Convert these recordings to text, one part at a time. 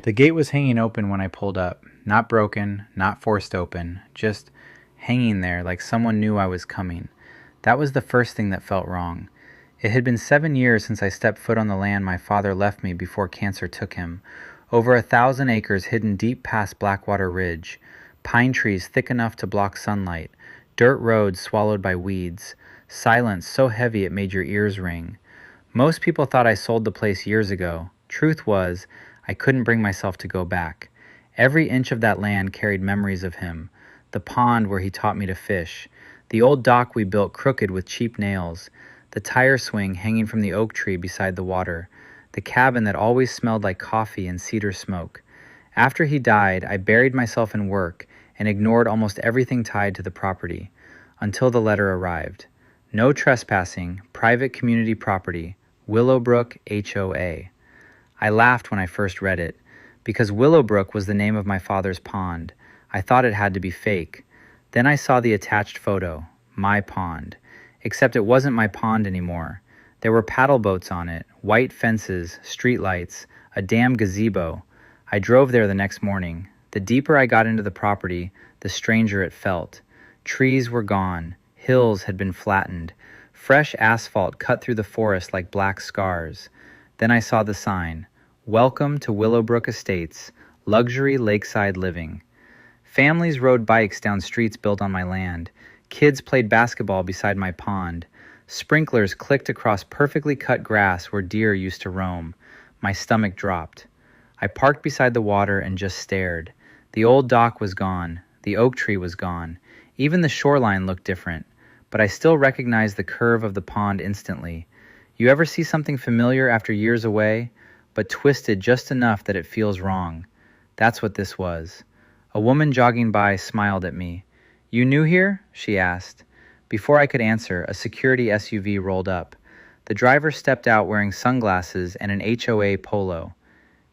The gate was hanging open when I pulled up. Not broken, not forced open, just hanging there like someone knew I was coming. That was the first thing that felt wrong. It had been 7 years since I stepped foot on the land my father left me before cancer took him. Over 1,000 acres hidden deep past Blackwater Ridge. Pine trees thick enough to block sunlight. Dirt roads swallowed by weeds. Silence so heavy it made your ears ring. Most people thought I sold the place years ago. Truth was, I couldn't bring myself to go back. Every inch of that land carried memories of him. The pond where he taught me to fish. The old dock we built crooked with cheap nails. The tire swing hanging from the oak tree beside the water. The cabin that always smelled like coffee and cedar smoke. After he died, I buried myself in work and ignored almost everything tied to the property. Until the letter arrived. No trespassing, private community property, Willowbrook HOA. I laughed when I first read it, because Willowbrook was the name of my father's pond. I thought it had to be fake. Then I saw the attached photo, my pond. Except it wasn't my pond anymore. There were paddle boats on it, white fences, streetlights, a damn gazebo. I drove there the next morning. The deeper I got into the property, the stranger it felt. Trees were gone. Hills had been flattened. Fresh asphalt cut through the forest like black scars. Then I saw the sign, "Welcome to Willowbrook Estates, luxury lakeside living." Families rode bikes down streets built on my land. Kids played basketball beside my pond. Sprinklers clicked across perfectly cut grass where deer used to roam. My stomach dropped. I parked beside the water and just stared. The old dock was gone. The oak tree was gone. Even the shoreline looked different, but I still recognized the curve of the pond instantly. You ever see something familiar after years away, but twisted just enough that it feels wrong? That's what this was. A woman jogging by smiled at me. "You new here?" she asked. Before I could answer, a security SUV rolled up. The driver stepped out wearing sunglasses and an HOA polo.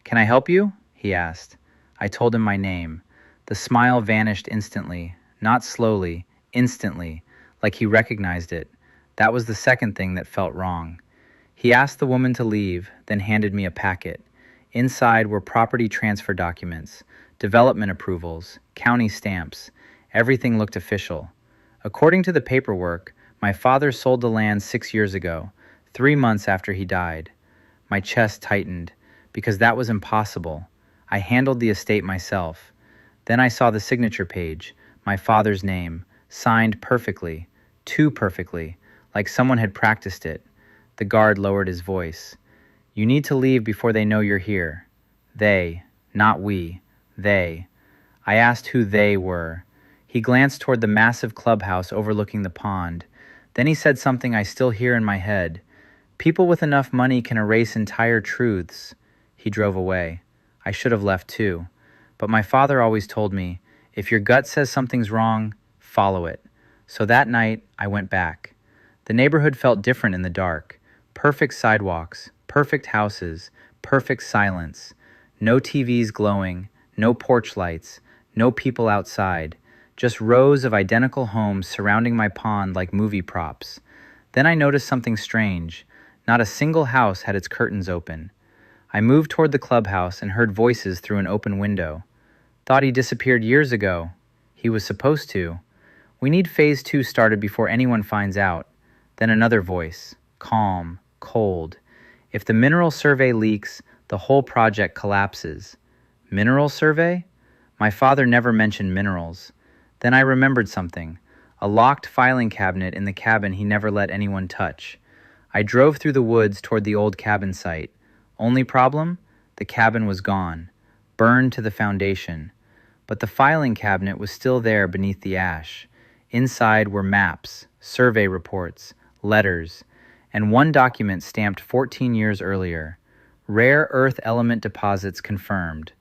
"Can I help you?" he asked. I told him my name. The smile vanished instantly. Not slowly, instantly, like he recognized it. That was the second thing that felt wrong. He asked the woman to leave, then handed me a packet. Inside were property transfer documents, development approvals, county stamps. Everything looked official. According to the paperwork, my father sold the land 6 years ago, 3 months after he died. My chest tightened, because that was impossible. I handled the estate myself. Then I saw the signature page, my father's name, signed perfectly, too perfectly, like someone had practiced it. The guard lowered his voice. "You need to leave before they know you're here." They, not we, they. I asked who they were. He glanced toward the massive clubhouse overlooking the pond. Then he said something I still hear in my head. "People with enough money can erase entire truths." He drove away. I should have left too. But my father always told me, if your gut says something's wrong, follow it. So that night, I went back. The neighborhood felt different in the dark. Perfect sidewalks, perfect houses, perfect silence. No TVs glowing, no porch lights, no people outside. Just rows of identical homes surrounding my pond like movie props. Then I noticed something strange. Not a single house had its curtains open. I moved toward the clubhouse and heard voices through an open window. "Thought he disappeared years ago." He was supposed to. "We need phase 2 started before anyone finds out." Then another voice, calm, cold. "If the mineral survey leaks, the whole project collapses." Mineral survey? My father never mentioned minerals. Then I remembered something. A locked filing cabinet in the cabin he never let anyone touch. I drove through the woods toward the old cabin site. Only problem? The cabin was gone. Burned to the foundation. But the filing cabinet was still there beneath the ash. Inside were maps, survey reports, letters, and one document stamped 14 years earlier. Rare earth element deposits confirmed.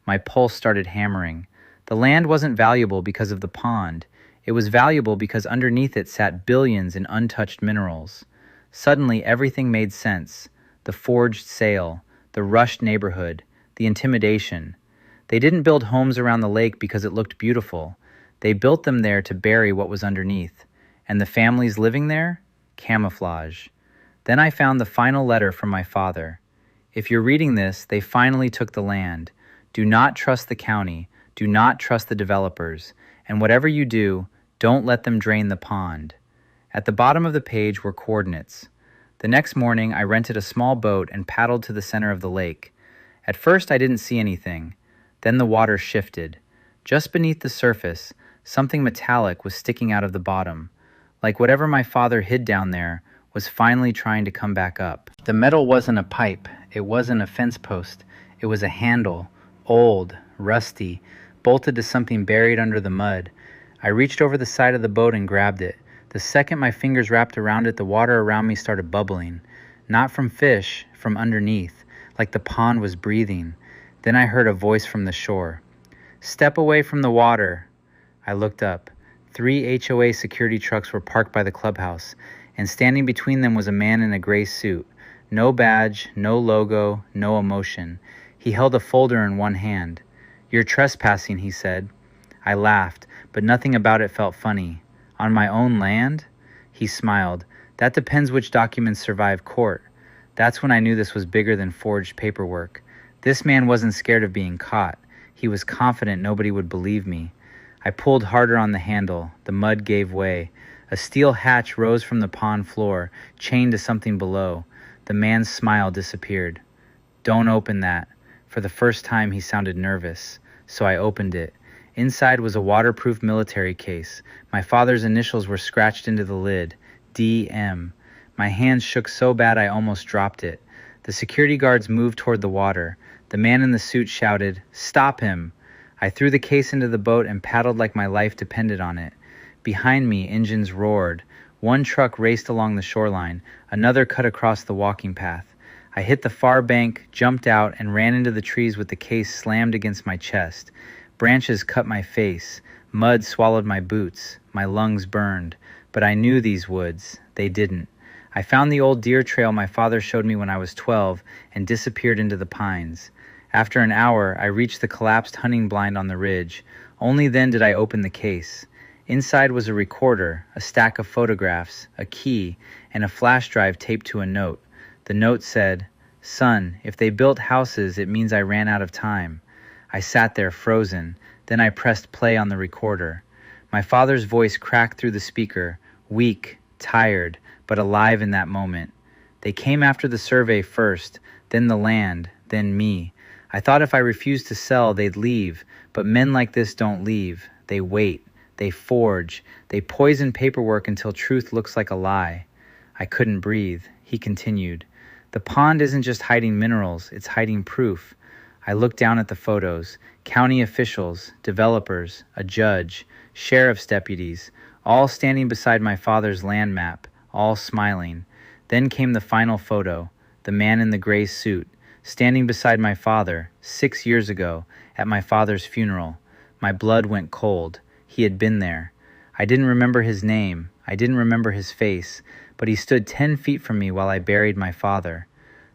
My pulse started hammering. The land wasn't valuable because of the pond. It was valuable because underneath it sat billions in untouched minerals. Suddenly everything made sense. The forged sale, the rushed neighborhood, the intimidation. They didn't build homes around the lake because it looked beautiful. They built them there to bury what was underneath. And the families living there? Camouflage. Then I found the final letter from my father. "If you're reading this, they finally took the land. Do not trust the county. Do not trust the developers. And whatever you do, don't let them drain the pond. At the bottom of the page were coordinates. The next morning, I rented a small boat and paddled to the center of the lake. At first, I didn't see anything. Then the water shifted. Just beneath the surface, something metallic was sticking out of the bottom, like whatever my father hid down there was finally trying to come back up. The metal wasn't a pipe. It wasn't a fence post. It was a handle, old, rusty, bolted to something buried under the mud. I reached over the side of the boat and grabbed it. The second my fingers wrapped around it, the water around me started bubbling. Not from fish, from underneath, like the pond was breathing. Then I heard a voice from the shore. "Step away from the water." I looked up. 3 HOA security trucks were parked by the clubhouse, and standing between them was a man in a gray suit. No badge, no logo, no emotion. He held a folder in one hand. "You're trespassing," he said. I laughed, but nothing about it felt funny. "On my own land?" He smiled. "That depends which documents survive court." That's when I knew this was bigger than forged paperwork. This man wasn't scared of being caught. He was confident nobody would believe me. I pulled harder on the handle. The mud gave way. A steel hatch rose from the pond floor, chained to something below. The man's smile disappeared. "Don't open that." For the first time, he sounded nervous. So I opened it. Inside was a waterproof military case. My father's initials were scratched into the lid. DM. My hands shook so bad I almost dropped it. The security guards moved toward the water. The man in the suit shouted, "Stop him!" I threw the case into the boat and paddled like my life depended on it. Behind me, engines roared. One truck raced along the shoreline. Another cut across the walking path. I hit the far bank, jumped out, and ran into the trees with the case slammed against my chest. Branches cut my face. Mud swallowed my boots. My lungs burned. But I knew these woods. They didn't. I found the old deer trail my father showed me when I was 12 and disappeared into the pines. After an hour, I reached the collapsed hunting blind on the ridge. Only then did I open the case. Inside was a recorder, a stack of photographs, a key, and a flash drive taped to a note. The note said, "Son, if they built houses, it means I ran out of time." I sat there frozen. Then I pressed play on the recorder. My father's voice cracked through the speaker, weak, tired, but alive in that moment. "They came after the survey first, then the land, then me. I thought if I refused to sell, they'd leave, but men like this don't leave. They wait. They forge. They poison paperwork until truth looks like a lie." I couldn't breathe. He continued. "The pond isn't just hiding minerals, it's hiding proof." I looked down at the photos. County officials, developers, a judge, sheriff's deputies, all standing beside my father's land map, all smiling. Then came the final photo, the man in the gray suit, standing beside my father, 6 years ago, at my father's funeral. My blood went cold. He had been there. I didn't remember his name. I didn't remember his face, but he stood 10 feet from me while I buried my father.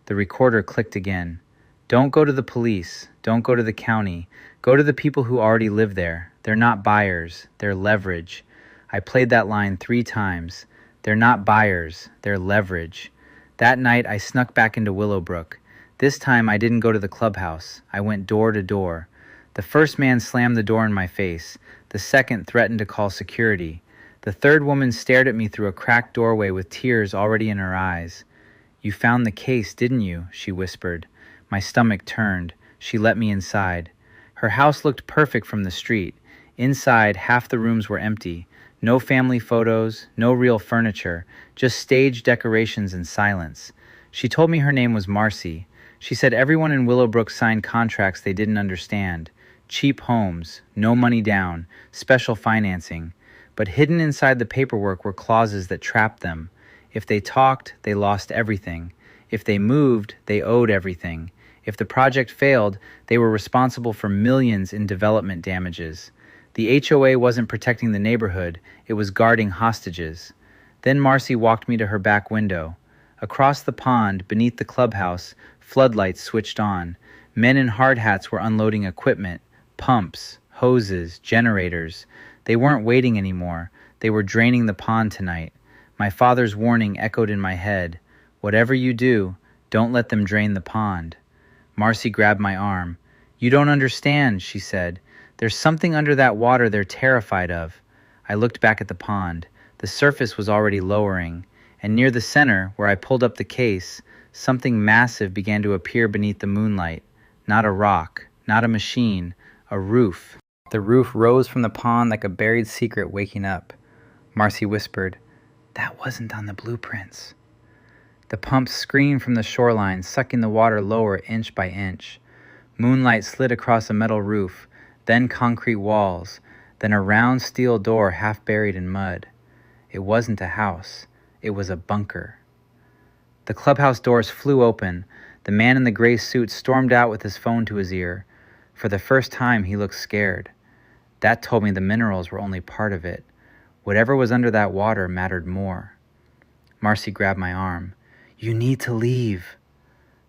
The recorder clicked again. "Don't go to the police. Don't go to the county. Go to the people who already live there. They're not buyers. They're leverage." I played that line 3 times. They're not buyers. They're leverage. That night, I snuck back into Willowbrook. This time, I didn't go to the clubhouse. I went door to door. The first man slammed the door in my face. The second threatened to call security. The third woman stared at me through a cracked doorway with tears already in her eyes. "You found the case, didn't you?" she whispered. My stomach turned. She let me inside. Her house looked perfect from the street. Inside, half the rooms were empty. No family photos, no real furniture, just stage decorations and silence. She told me her name was Marcy. She said everyone in Willowbrook signed contracts they didn't understand. Cheap homes, no money down, special financing. But hidden inside the paperwork were clauses that trapped them. If they talked, they lost everything. If they moved, they owed everything. If the project failed, they were responsible for millions in development damages. The HOA wasn't protecting the neighborhood, it was guarding hostages. Then Marcy walked me to her back window. Across the pond, beneath the clubhouse, floodlights switched on. Men in hard hats were unloading equipment, pumps, hoses, generators. They weren't waiting anymore. They were draining the pond tonight. My father's warning echoed in my head. "Whatever you do, don't let them drain the pond." Marcy grabbed my arm. "You don't understand," she said. "There's something under that water they're terrified of." I looked back at the pond. The surface was already lowering, and near the center, where I pulled up the case, something massive began to appear beneath the moonlight. Not a rock, not a machine, a roof. The roof rose from the pond like a buried secret waking up. Marcy whispered, "That wasn't on the blueprints." The pumps screamed from the shoreline, sucking the water lower inch by inch. Moonlight slid across a metal roof, then concrete walls, then a round steel door half buried in mud. It wasn't a house. It was a bunker. The clubhouse doors flew open. The man in the gray suit stormed out with his phone to his ear. For the first time, he looked scared. That told me the minerals were only part of it. Whatever was under that water mattered more. Marcy grabbed my arm. "You need to leave."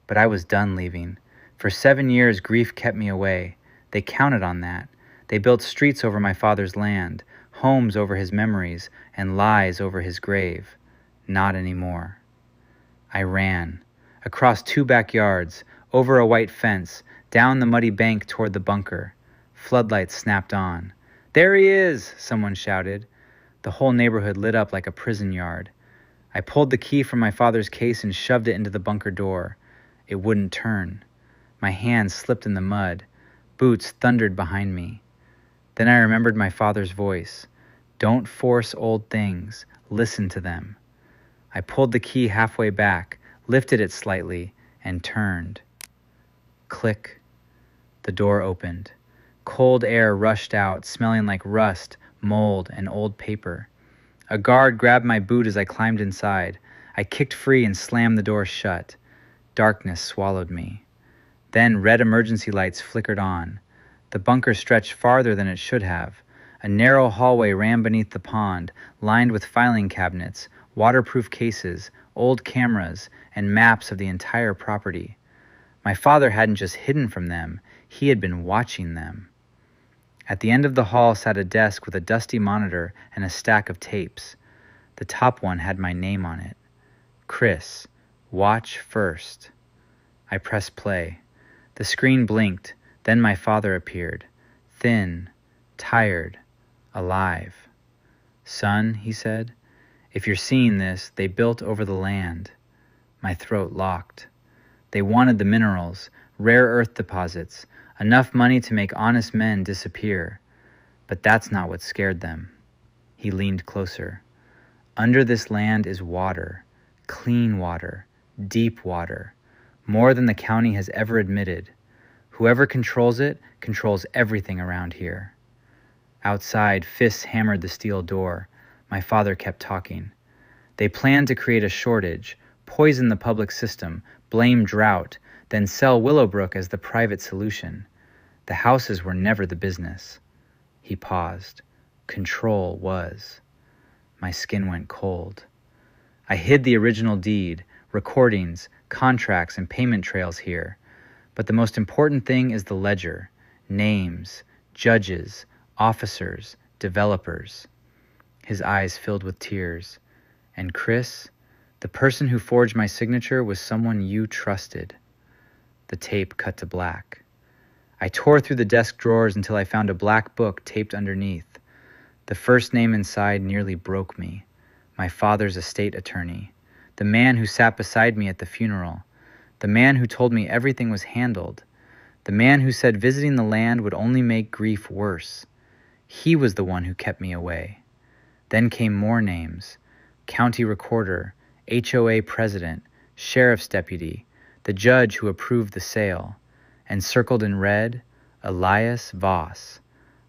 But I was done leaving. For 7 years, grief kept me away. They counted on that. They built streets over my father's land, homes over his memories, and lies over his grave. Not anymore. I ran. Across 2 backyards, over a white fence, down the muddy bank toward the bunker. Floodlights snapped on. "There he is!" someone shouted. The whole neighborhood lit up like a prison yard. I pulled the key from my father's case and shoved it into the bunker door. It wouldn't turn. My hands slipped in the mud. Boots thundered behind me. Then I remembered my father's voice. "Don't force old things. Listen to them." I pulled the key halfway back, lifted it slightly, and turned. Click. The door opened. Cold air rushed out, smelling like rust, mold, and old paper. A guard grabbed my boot as I climbed inside. I kicked free and slammed the door shut. Darkness swallowed me. Then red emergency lights flickered on. The bunker stretched farther than it should have. A narrow hallway ran beneath the pond, lined with filing cabinets, waterproof cases, old cameras, and maps of the entire property. My father hadn't just hidden from them, he had been watching them. At the end of the hall sat a desk with a dusty monitor and a stack of tapes. The top one had my name on it. "Chris, watch first." I pressed play. The screen blinked, then my father appeared. Thin, tired, alive. "Son," he said, "if you're seeing this, they built over the land." My throat locked. They wanted the minerals, rare earth deposits, enough money to make honest men disappear. But that's not what scared them. He leaned closer. "Under this land is water, clean water, deep water, more than the county has ever admitted. Whoever controls it controls everything around here." Outside, fists hammered the steel door. My father kept talking. "They planned to create a shortage, poison the public system, blame drought, then sell Willowbrook as the private solution. The houses were never the business." He paused. Control was. My skin went cold. I hid the original deed, recordings, contracts, and payment trails here. But the most important thing is the ledger. Names, judges, officers, developers. His eyes filled with tears. "And Chris, the person who forged my signature was someone you trusted." The tape cut to black. I tore through the desk drawers until I found a black book taped underneath. The first name inside nearly broke me. My father's estate attorney. The man who sat beside me at the funeral. The man who told me everything was handled. The man who said visiting the land would only make grief worse. He was the one who kept me away. Then came more names. County recorder, HOA president, sheriff's deputy, the judge who approved the sale, and circled in red, Elias Voss,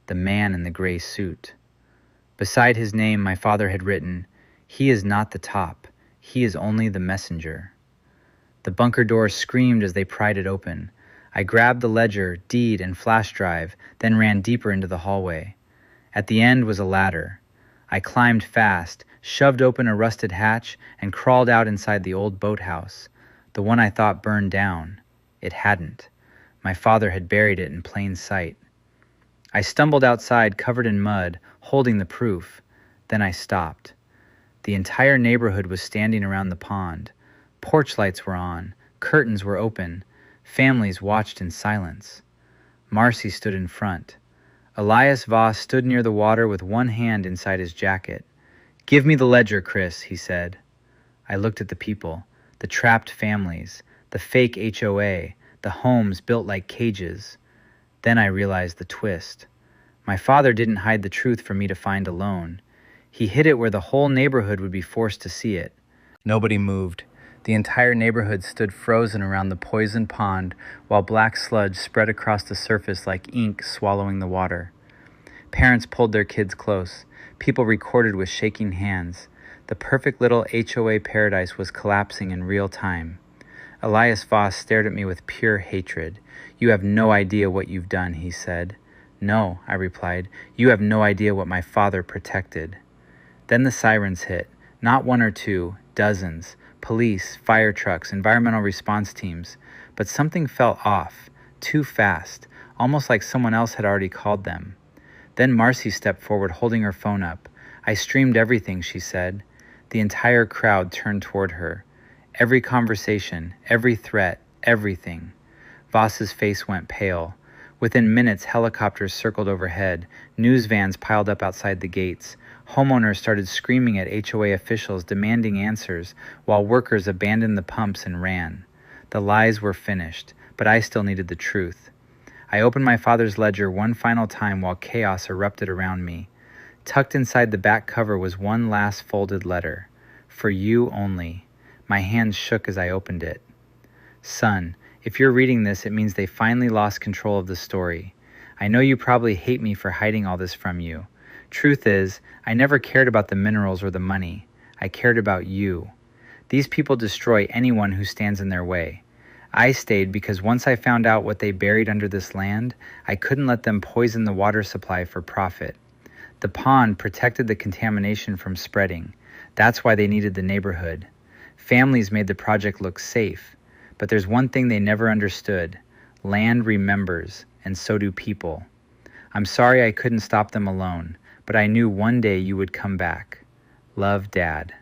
the man in the gray suit. Beside his name, my father had written, "He is not the top. He is only the messenger." The bunker doors screamed as they pried it open. I grabbed the ledger, deed, and flash drive, then ran deeper into the hallway. At the end was a ladder. I climbed fast, shoved open a rusted hatch, and crawled out inside the old boathouse, the one I thought burned down. It hadn't. My father had buried it in plain sight. I stumbled outside, covered in mud, holding the proof. Then I stopped. The entire neighborhood was standing around the pond. Porch lights were on, curtains were open, families watched in silence. Marcy stood in front. Elias Voss stood near the water with one hand inside his jacket. "Give me the ledger, Chris," he said. I looked at the people, the trapped families, the fake HOA, the homes built like cages. Then I realized the twist. My father didn't hide the truth for me to find alone. He hid it where the whole neighborhood would be forced to see it. Nobody moved. The entire neighborhood stood frozen around the poisoned pond while black sludge spread across the surface like ink swallowing the water. Parents pulled their kids close. People recorded with shaking hands. The perfect little HOA paradise was collapsing in real time. Elias Voss stared at me with pure hatred. "You have no idea what you've done," he said. "No," I replied. "You have no idea what my father protected." Then the sirens hit. Not one or two, dozens. Police, fire trucks, environmental response teams. But something felt off, too fast, almost like someone else had already called them. Then Marcy stepped forward holding her phone up. "I streamed everything," she said. The entire crowd turned toward her. Every conversation, every threat, everything. Voss's face went pale. Within minutes, helicopters circled overhead. News vans piled up outside the gates. Homeowners started screaming at HOA officials, demanding answers, while workers abandoned the pumps and ran. The lies were finished, but I still needed the truth. I opened my father's ledger one final time while chaos erupted around me. Tucked inside the back cover was one last folded letter. "For you only." My hands shook as I opened it. "Son, if you're reading this, it means they finally lost control of the story. I know you probably hate me for hiding all this from you. Truth is, I never cared about the minerals or the money. I cared about you. These people destroy anyone who stands in their way. I stayed because once I found out what they buried under this land, I couldn't let them poison the water supply for profit. The pond protected the contamination from spreading. That's why they needed the neighborhood. Families made the project look safe. But there's one thing they never understood. Land remembers, and so do people. I'm sorry I couldn't stop them alone, but I knew one day you would come back. Love, Dad."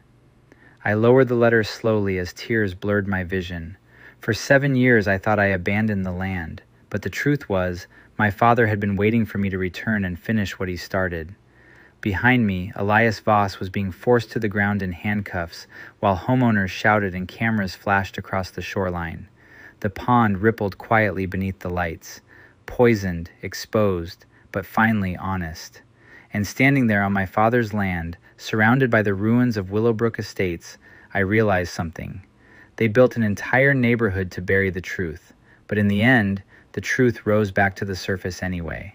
I lowered the letter slowly as tears blurred my vision. For 7 years I thought I abandoned the land, but the truth was, my father had been waiting for me to return and finish what he started. Behind me, Elias Voss was being forced to the ground in handcuffs, while homeowners shouted and cameras flashed across the shoreline. The pond rippled quietly beneath the lights, poisoned, exposed, but finally honest. And standing there on my father's land, surrounded by the ruins of Willowbrook Estates, I realized something. They built an entire neighborhood to bury the truth, but in the end, the truth rose back to the surface anyway.